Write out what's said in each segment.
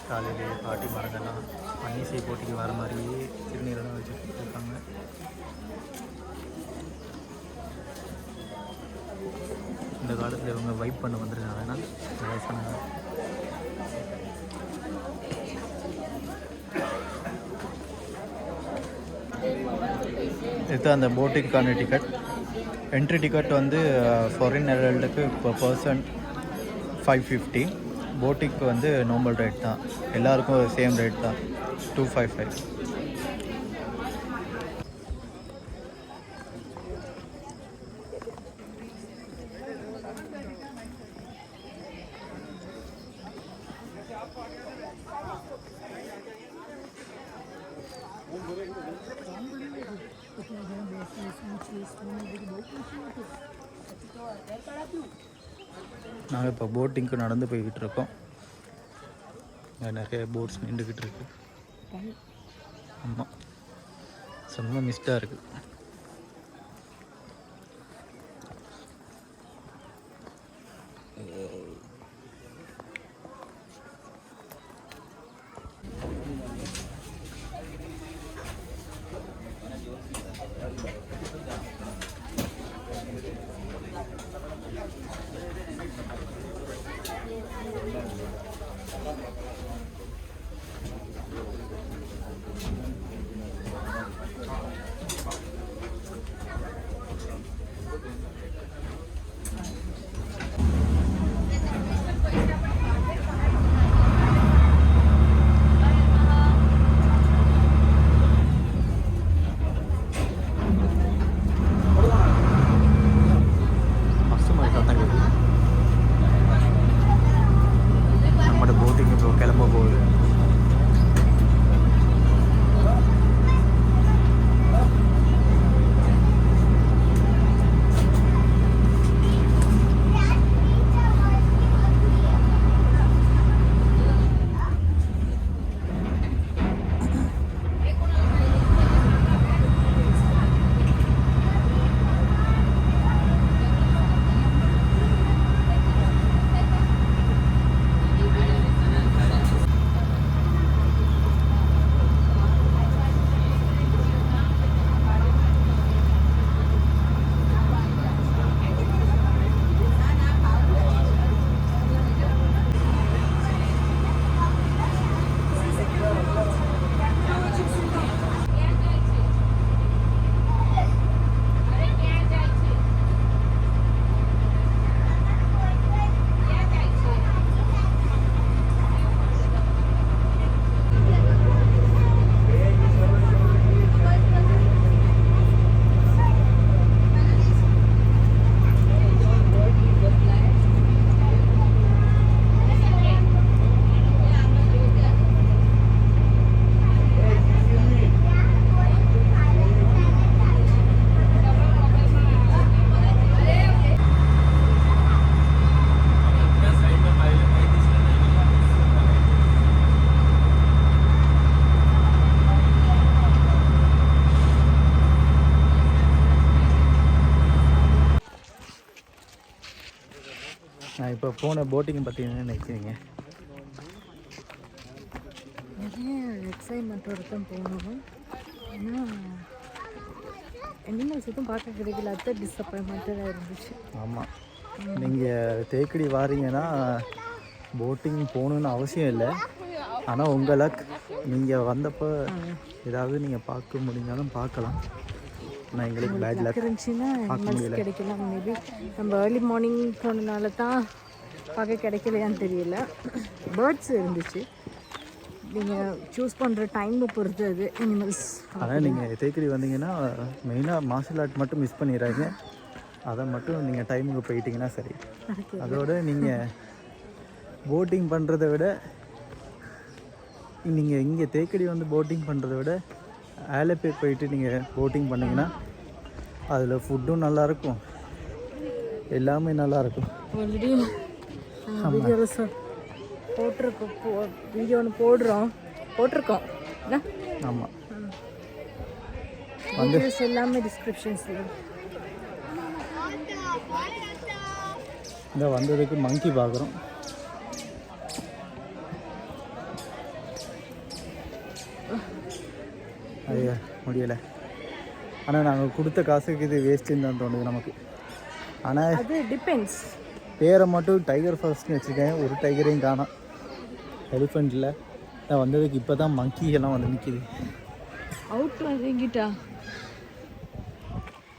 காலையிலேயே பாட்டி மரங்கள்லாம் பன்னீசை போட்டிக்கு வர மாதிரியே திருநீரெல்லாம் வச்சுட்டு இருக்காங்க. இந்த காலத்தில் இவங்க வைப் பண்ண வந்துருக்காங்கன்னா வயசானவங்க. இது அந்த போட்டிங்கான டிக்கெட். என்ட்ரி டிக்கெட் வந்து ஃபாரின் ஹெரால்டுக்கு per person 550. போட்டிங்க்கு வந்து நார்மல் ரேட் தான், எல்லாருக்கும் சேம் ரேட் தான் 255. நாங்கள் இப்போ போட்டிங்க்கு நடந்து போய்கிட்டு இருக்கோம். நிறைய போட்ஸ் நின்றுக்கிட்டு இருக்கு. ஆமாம், செம்ம மிஸ்டாக இருக்குது. நான் இப்போ போன போட்டிங் பற்றி என்ன நினைக்கிறீங்க? நிறைய எக்ஸைட்மெண்ட்டோடு தான் போகணும். ஆனால் அனிமல்ஸ் எதுவும் பார்க்க கிடைக்கல, அது டிஸப்பாயின்மெண்ட்டாக இருந்துச்சு. ஆமாம், நீங்கள் தேக்கடி வாரீங்கன்னா போட்டிங் போகணுன்னு அவசியம் இல்லை. ஆனால் உங்கள் லக், நீங்கள் வந்தப்போ ஏதாவது நீங்கள் பார்க்க முடிஞ்சாலும் பார்க்கலாம். ஆனால் எங்களுக்கு பேட் லக் இருந்துச்சுன்னா அனிமல்ஸ் கிடைக்கலாம். மேபி நம்ம ஏர்லி மார்னிங் போனதுனால தான் பார்க்க கிடைக்கலையான்னு தெரியல. பேர்ட்ஸ் இருந்துச்சு, நீங்கள் சூஸ் பண்ணுற டைமை பொறுத்து அது அனிமல்ஸ். ஆனால் நீங்கள் தேக்கடி வந்தீங்கன்னா மெயினாக மார்ஷல் ஆர்ட் மட்டும் மிஸ் பண்ணிடுறாங்க. அதை மட்டும் நீங்கள் டைமுக்கு போயிட்டீங்கன்னா சரி. அதோடு நீங்கள் போட்டிங் பண்ணுறதை விட, நீங்கள் இங்கே தேக்கடி வந்து போட்டிங் பண்ணுறதை விட ஆலப்பே போயிட்டு நீங்கள் போட்டிங் பண்ணிங்கன்னா அதில் ஃபுட்டும் நல்லாயிருக்கும், எல்லாமே நல்லாயிருக்கும். ஆல்ரெடி வீடியோவில் போட்டிருக்கோம், வீடியோ ஒன்று போட்டிருக்கோம். ஆமாம், வீடியோஸ் எல்லாமே டிஸ்கிரிப்ஷன்ஸில். இந்த வந்ததுக்கு மங்கி பார்க்குறோம். ஐயா முடியலை. ஆனால் நாங்கள் கொடுத்த காசுக்கு இது வேஸ்ட்டுன்னு தான் தோணுது நமக்கு. ஆனால் அது டிபெண்ட்ஸ். பேரை மட்டும் டைகர் ஃபாரஸ்ட்னு வச்சுருக்கேன். ஒரு டைகரையும் காணோம். எலிஃபெண்ட்டில் நான் வந்ததுக்கு இப்போ தான் மங்கி எல்லாம் வந்து நிற்கிது. அவுட் வாங்கிட்டா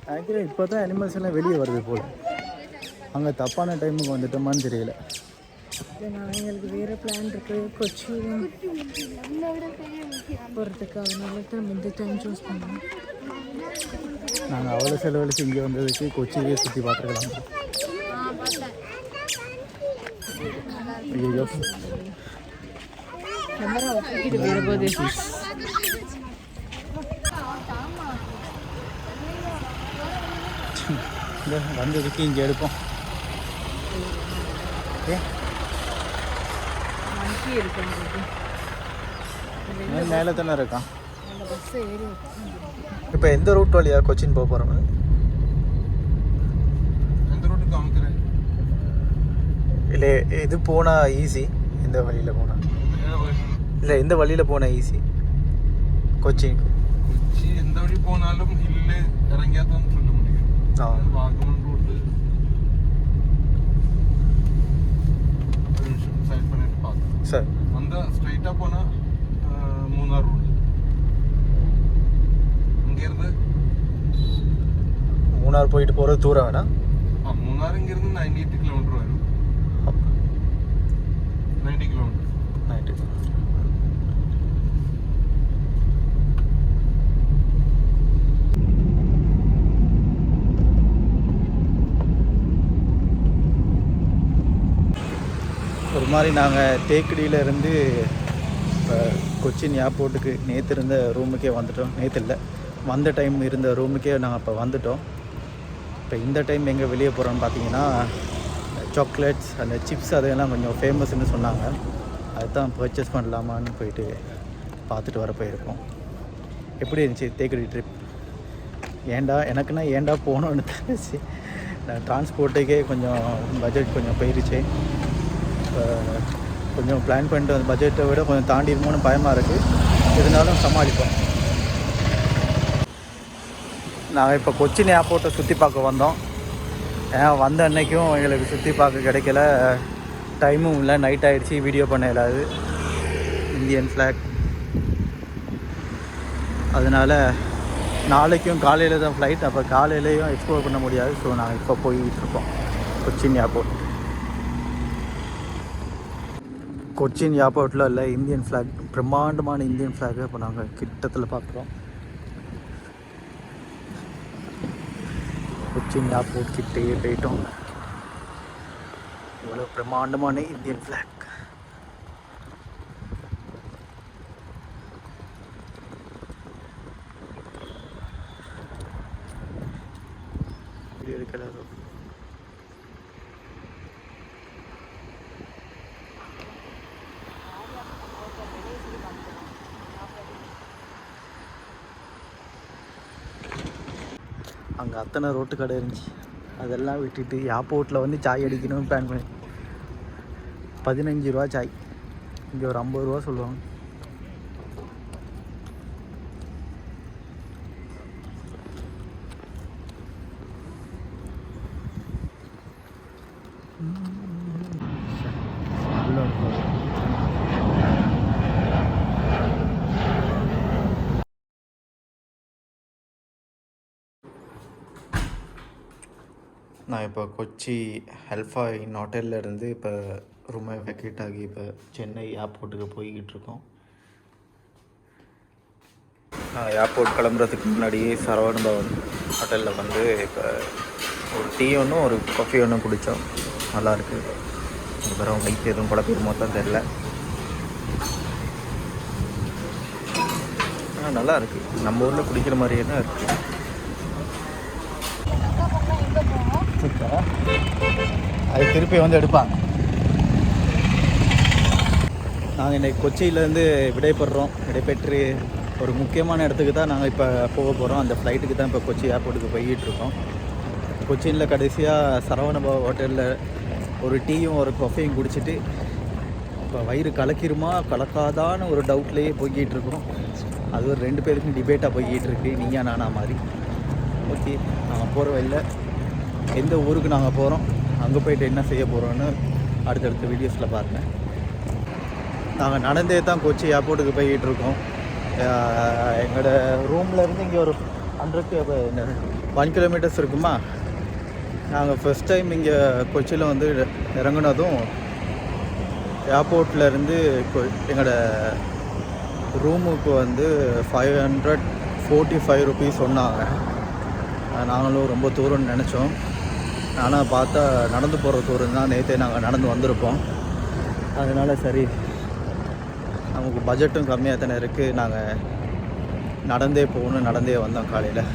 நினைக்கிறேன் இப்போ தான் அனிமல்ஸ் எல்லாம் வெளியே வருது போல். அங்கே தப்பான டைமுக்கு வந்துட்டோமான்னு தெரியல. நான் எங்களுக்கு வேறு பிளான் இருக்குது கொச்சி போகிறதுக்கு. அதனால தான் இந்த டைம் சூஸ் பண்ணோம். நாங்கள் அவ்வளோ செலவழித்து இங்கே வந்ததுக்கு கொச்சியே சுற்றி பார்த்துருக்கலாம். ஐயோ வந்ததுக்கு இங்கே எடுப்போம். ஓகே மேலே தானே இருக்கான். இப்போ எந்த ரூட் வழியா கொச்சின் போக போகிறோம்? இல்லை இது போனால் ஈஸி. இந்த வழியில் போனால் இல்லை இந்த வழியில் போனால் ஈஸி. கொச்சினுக்கு கொச்சி எந்த வழி போனாலும் இல்லை இறங்கியா தான் சொல்ல முடியும். வாகமன் ரூட்டு ஒரு நிமிஷம் சைட் பண்ணிட்டு பார்க்கலாம் சார். வந்தால் ஸ்ட்ரைட்டாக போனால் மூணார் ரூட். இங்கேருந்து மூணார் போயிட்டு போகிறது தூரம் வேணா? மூணார் இங்கேருந்து 98 கிலோமீட்டர் வரும். 90 கிலோமீட்டர். 90. ஒரு மாதிரி நாங்கள் தேக்கடியிலேருந்து இப்போ கொச்சின் ஏர்போர்ட்டுக்கு நேற்று இருந்த ரூமுக்கே வந்துட்டோம். நேற்று இல்லை, வந்த டைம் இருந்த ரூமுக்கே நாங்கள் இப்போ வந்துட்டோம். இப்போ இந்த டைம் எங்கே வெளியே போகிறோன்னு பார்த்தீங்கன்னா சாக்லேட்ஸ் அந்த சிப்ஸ் அதெல்லாம் கொஞ்சம் ஃபேமஸ்ன்னு சொன்னாங்க. அதுதான் பர்ச்சேஸ் பண்ணலாமான்னு போயிட்டு பார்த்துட்டு வர போயிருக்கோம். எப்படி இருந்துச்சு தேக்கடி ட்ரிப்? எனக்குன்னா ஏண்டா போகணுன்னு தோணுச்சு. டிரான்ஸ்போர்ட்டுக்கே கொஞ்சம் பட்ஜெட் கொஞ்சம் போயிருச்சு. கொஞ்சம் பிளான் பண்ணிட்டு அந்த பட்ஜெட்டை விட கொஞ்சம் தாண்டி இருக்குமோன்னு பயமாக இருக்குது. இருந்தாலும் சமாளிப்போம். நாங்கள் இப்போ கொச்சின் ஏர்போர்ட்டை சுற்றி பார்க்க வந்தோம். ஏன் வந்த அன்னைக்கும் எங்களுக்கு சுற்றி பார்க்க கிடைக்கல, டைமும் இல்லை, நைட் ஆகிடுச்சி, வீடியோ பண்ண இல்லாது. Indian flag. அதனால் நாளைக்கும் காலையில் தான் ஃப்ளைட். அப்போ காலையிலையும் எக்ஸ்ப்ளோர் பண்ண முடியாது. ஸோ நாங்கள் இப்போ போய்கிட்டுருக்கோம் கொச்சின் ஏர்போர்ட். கொச்சின் ஏர்போர்ட்டில் இல்லை இந்தியன் ஃப்ளாக், பிரம்மாண்டமான இந்தியன் ஃப்ளாகை இப்போ நாங்கள் கிட்டத்தில் பார்க்குறோம். கொச்சின் ஏர்போர்ட் கிட்டே போயிட்டோம். இவ்வளோ பிரம்மாண்டமான இந்தியன் ஃப்ளாக். இருக்கிறது அங்கே அத்தனை ரோட்டு கடை இருந்துச்சு. அதெல்லாம் விட்டுட்டு ஏர்போர்ட்டில் வந்து சாய் அடிக்கணும்னு பிளான் பண்ணி 15 ரூபா சாய். இங்கே ஒரு 50 ரூபா சொல்லுவாங்க. நான் இப்போ கொச்சி அல்ஃபா இன் ஹோட்டலில் இருந்து இப்போ ரூமை வெக்கேட் ஆகி இப்போ சென்னை ஏர்போர்ட்டுக்கு போய்கிட்டு இருக்கோம். நான் ஏர்போர்ட் கிளம்புறதுக்கு முன்னாடியே சரவண பவன் ஹோட்டலில் வந்து இப்போ ஒரு டீ ஒன்றும் ஒரு காஃபி ஒன்றும் குடித்தோம். நல்லாயிருக்கு. அதுக்கப்புறம் வயிற்று எதுவும் குழப்பிடுமோ தான் தெரில. நல்லா இருக்குது. நம்ம ஊரில் குடிக்கிற மாதிரியே தான் இருக்குது. அது திருப்பி வந்து எடுப்பாங்க. நாங்கள் இன்றைக்கி கொச்சியிலேருந்து விடைபெற்று ஒரு முக்கியமான இடத்துக்கு தான் நாங்கள் இப்போ போக போகிறோம். அந்த ஃப்ளைட்டுக்கு தான் இப்போ கொச்சி ஏர்போர்ட்டுக்கு போய்கிட்டு இருக்கோம். கொச்சினில் கடைசியாக சரவணபவ ஹோட்டலில் ஒரு டீயும் ஒரு காஃபியும் குடிச்சிட்டு இப்போ வயிறு கலக்கிருமா கலக்காதான்னு ஒரு டவுட்லேயே போய்கிட்டு இருக்கோம். அது ஒரு 2 பேருக்கும் டிபேட்டாக போய்கிட்டு இருக்கு, நீயா நானா மாதிரி. ஓகே, நாங்கள் போகிற வழியில் எந்த ஊருக்கு நாங்கள் போகிறோம், அங்கே போய்ட்டு என்ன செய்ய போகிறோன்னு அடுத்தடுத்த வீடியோஸில் பாருங்கள். நாங்கள் நடந்தே தான் கொச்சி ஏர்போர்ட்டுக்கு போய்கிட்டு இருக்கோம். எங்களோட ரூம்லேருந்து இங்கே ஒரு 1 கிலோமீட்டர்ஸ் இருக்குமா. நாங்கள் ஃபஸ்ட் டைம் இங்கே கொச்சியில் வந்து இறங்குனதும் ஏர்போர்ட்லேருந்து எங்களோட ரூமுக்கு வந்து 545 ருபீஸ் சொன்னாங்க. நாங்களும் ரொம்ப தூரம்னு நினச்சோம். ஆனால் பார்த்தா நடந்து போகிற தூரம் தான். நேற்றே நாங்கள் நடந்து வந்திருப்போம். அதனால் சரி, நமக்கு பட்ஜெட்டும் கம்மியாக தானே இருக்குது, நாங்கள் நடந்தே போகணும், நடந்தே வந்தோம். காலையில்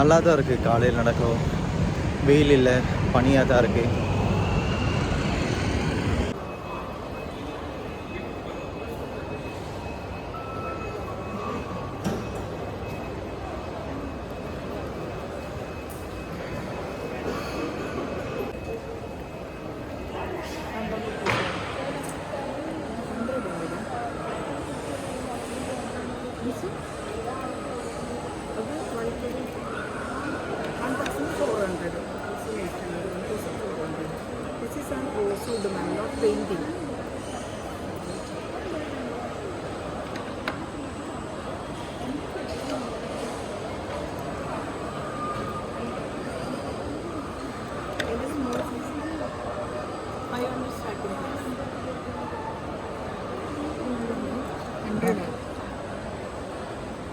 நல்லா தான் இருக்குது, காலையில் நடக்கும், வெயில் இல்லை, பனியாக தான் இருக்குது.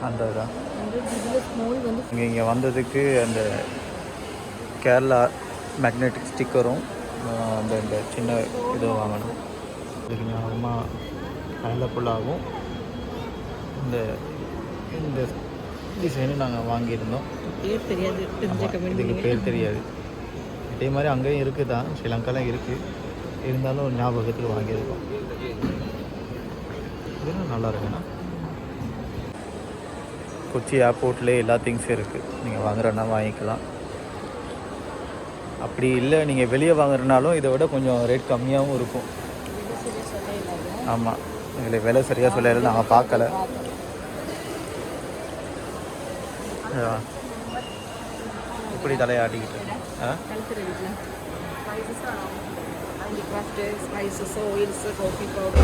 அந்த தான் இங்கே வந்ததுக்கு அந்த கேரளா மேக்னெட்டிக் ஸ்டிக்கரும் இந்த சின்ன இதுவும் வாங்கணும். இதுக்கு ஞாபகமாக பயலப்புள்ளாகவும் இந்த இந்த டிசைனும் நாங்கள் வாங்கியிருந்தோம். பேர் தெரியாது, இதுக்கு பேர் தெரியாது. இதே மாதிரி அங்கேயும் இருக்குது தான், ஸ்ரீலங்காலாம் இருக்குது, இருந்தாலும் ஞாபகத்துக்கு வாங்கியிருக்கோம். இதெல்லாம் நல்லா இருக்குண்ணா. கொச்சி ஏர்போர்ட்லேயே எல்லா திங்ஸும் இருக்குது, நீங்கள் வாங்குறன்னா வாங்கிக்கலாம். அப்படி இல்லை நீங்கள் வெளியே வாங்குறதுனாலும் இதை விட கொஞ்சம் ரேட் கம்மியாகவும் இருக்கும். ஆமாம், இதில் விலை சரியாக சொல்லல, நாங்கள் பார்க்கல. இப்படி தலையாட்டிக்கிட்டு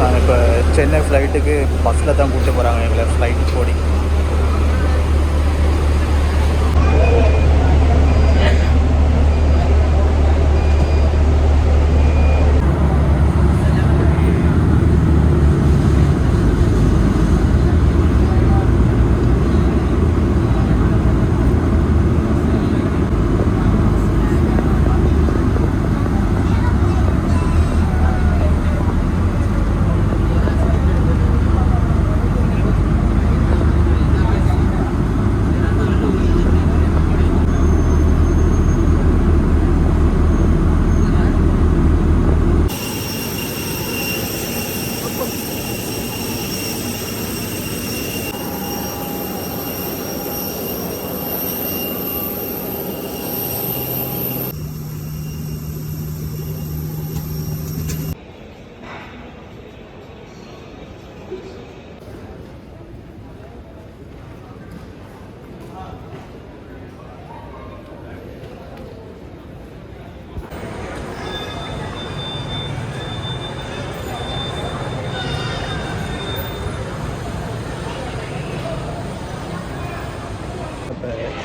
நாங்கள் இப்போ சென்னை ஃப்ளைட்டுக்கு பஸ்ஸில் தான் கூப்பிட்டு போகிறாங்க எங்களை, ஃப்ளைட் போடி.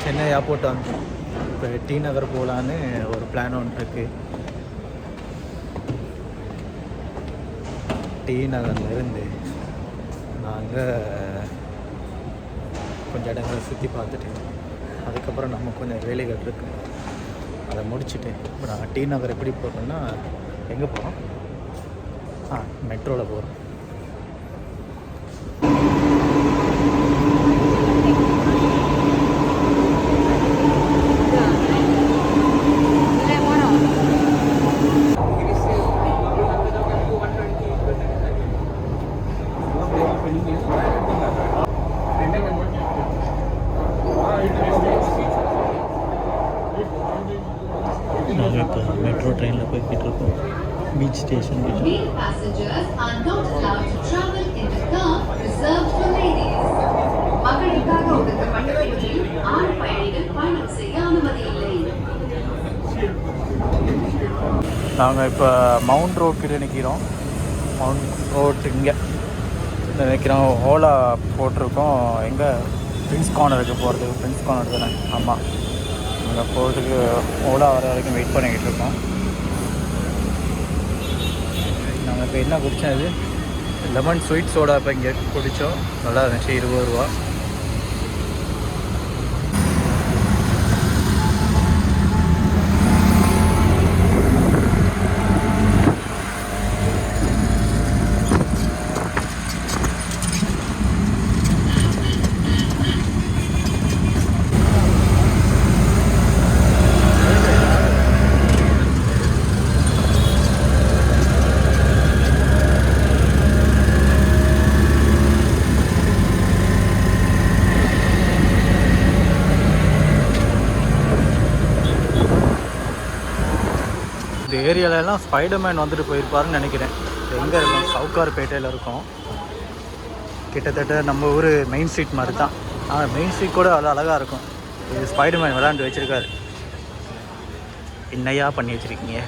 சென்னை ஏர்போர்ட் வந்து இப்போ டி நகர் போகலான்னு ஒரு பிளான் ஒன்று இருக்குது. டி நகர்லேருந்து நாங்கள் கொஞ்சம் இடங்களை சுற்றி பார்த்துட்டு அதுக்கப்புறம் நம்ம கொஞ்சம் வேலைகள் இருக்குது, அதை முடிச்சுட்டு இப்போ நாங்கள் டி நகர் எப்படி போகிறோம்னா, எங்கே போகிறோம், மெட்ரோவில் போகிறோம். நாங்கள் இப்போ மெட்ரோ ட்ரெயினில் போய்கிட்டு இருக்கோம். Beach station. Male passengers are not allowed to travel in the car reserved for ladies. மகளிருக்காக ஒதுக்கப்பட்ட பெட்டியில் ஆண் பயணிகள் பயணம் செய்ய அனுமதி இல்லை. நாங்கள் இப்போ மவுண்ட் ரோட் கிட்ட நிற்கிறோம். மவுண்ட் ரோட் இங்கே நிற்கிறோம். ஓலா போட்டிருக்கோம். எங்கே பிரின்ஸ் கார்னருக்கு போகிறதுக்கு. பிரின்ஸ் கார்னர் தானே? ஆமாம். அங்கே போகிறதுக்கு ஓலா வர வரைக்கும் வெயிட் பண்ணிக்கிட்டு இருக்கோம். நாங்கள் இப்போ என்ன குடித்தோம்? லெமன் ஸ்வீட் சோடா இப்போ இங்கே குடித்தோம். நல்லா இருந்துச்சு. 20 ரூபா. இந்த ஏரியாலெல்லாம் ஸ்பைடர்மேன் வந்துட்டு போயிருப்பாருன்னு நினைக்கிறேன். எங்கே இருக்கோம்? சவுகார்பேட்டையில் இருக்கோம். கிட்டத்தட்ட நம்ம ஊர் மெயின் ஸ்ட்ரீட் மாதிரி தான். ஆனால் மெயின் ஸ்ட்ரீட் கூட அவ்வளோ அழகாக இருக்கும். இது ஸ்பைடர்மேன் விளாண்டு வச்சுருக்காரு. என்னையா பண்ணி வச்சுருக்கீங்க?